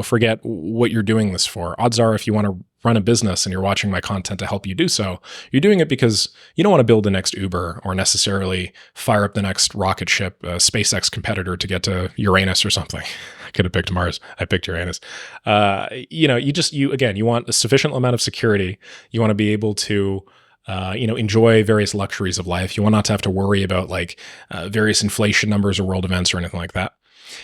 forget what you're doing this for. Odds are, if you want to run a business and you're watching my content to help you do so, you're doing it because you don't want to build the next Uber or necessarily fire up the next rocket ship, SpaceX competitor to get to Uranus or something. I could have picked Mars. I picked Uranus. You want a sufficient amount of security. You want to be able to enjoy various luxuries of life. You want not to have to worry about various inflation numbers or world events or anything like that.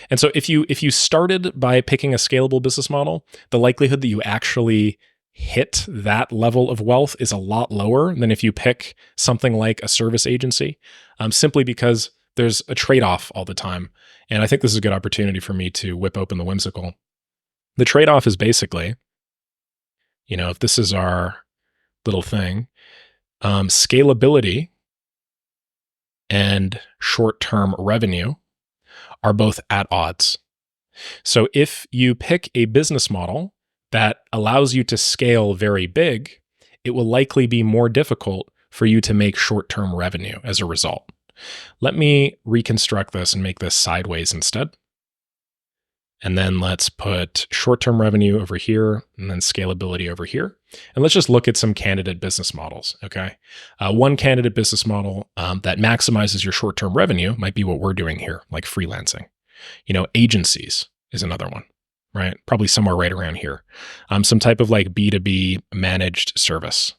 And so if you started by picking a scalable business model, the likelihood that you actually hit that level of wealth is a lot lower than if you pick something like a service agency, simply because there's a trade-off all the time. And I think this is a good opportunity for me to whip open the whimsical. The trade-off is basically, if this is our little thing, scalability and short-term revenue are both at odds. So if you pick a business model that allows you to scale very big, it will likely be more difficult for you to make short-term revenue as a result. Let me reconstruct this and make this sideways instead. And then let's put short-term revenue over here and then scalability over here. And let's just look at some candidate business models, okay? One candidate business model that maximizes your short-term revenue might be what we're doing here, like freelancing. Agencies is another one, right? Probably somewhere right around here. Some type of B2B managed service.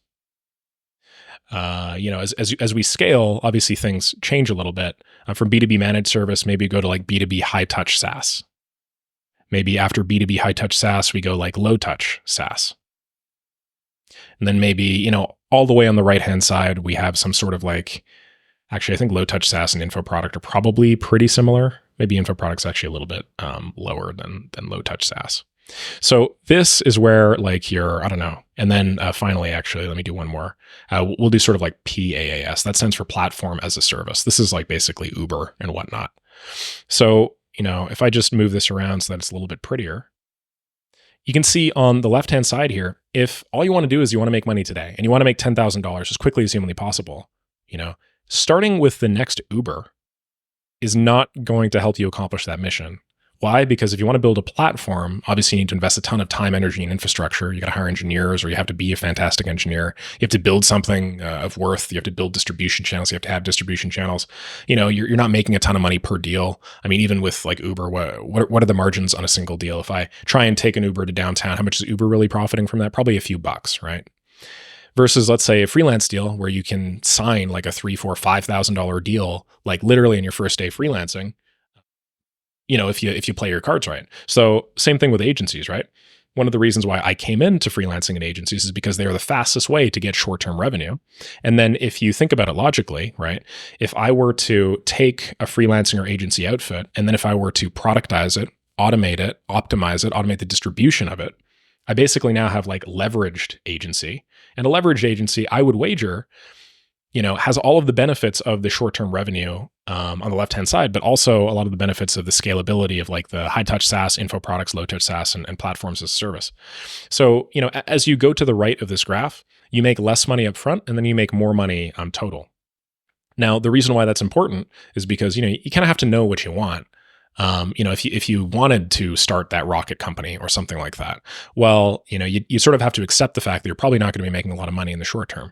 As we scale, obviously things change a little bit. From B2B managed service, maybe go to B2B high touch SaaS. Maybe after B2B high touch SaaS, we go low touch SaaS. And then maybe, all the way on the right-hand side, we have some sort of actually, I think low touch SaaS and InfoProduct are probably pretty similar. Maybe InfoProduct's actually a little bit lower than low touch SaaS. So this is where your, I don't know. And then finally, actually, let me do one more. We'll do sort of PaaS. That stands for platform as a service. This is basically Uber and whatnot. So, if I just move this around so that it's a little bit prettier, you can see on the left-hand side here, if all you want to do is you want to make money today and you want to make $10,000 as quickly as humanly possible, starting with the next Uber is not going to help you accomplish that mission. Why? Because if you want to build a platform, obviously you need to invest a ton of time, energy, and infrastructure. You got to hire engineers, or you have to be a fantastic engineer. You have to build something of worth. You have to build distribution channels. You have to have distribution channels. You're not making a ton of money per deal. I mean, even with Uber, what are the margins on a single deal? If I try and take an Uber to downtown, how much is Uber really profiting from that? Probably a few bucks, right? Versus, let's say, a freelance deal where you can sign a $3,000, $4,000, $5,000 deal, literally in your first day freelancing. If you play your cards right. So same thing with agencies, right? One of the reasons why I came into freelancing and agencies is because they are the fastest way to get short-term revenue. And then if you think about it logically, right? If I were to take a freelancing or agency outfit, and then if I were to productize it, automate it, optimize it, automate the distribution of it, I basically now have leveraged agency. And a leveraged agency, I would wager, has all of the benefits of the short-term revenue on the left-hand side, but also a lot of the benefits of the scalability of the high-touch SaaS, InfoProducts, low-touch SaaS, and platforms as a service. So, as you go to the right of this graph, you make less money up front, and then you make more money total. Now, the reason why that's important is because, you kind of have to know what you want. If you wanted to start that rocket company or something like that, well, you sort of have to accept the fact that you're probably not going to be making a lot of money in the short term.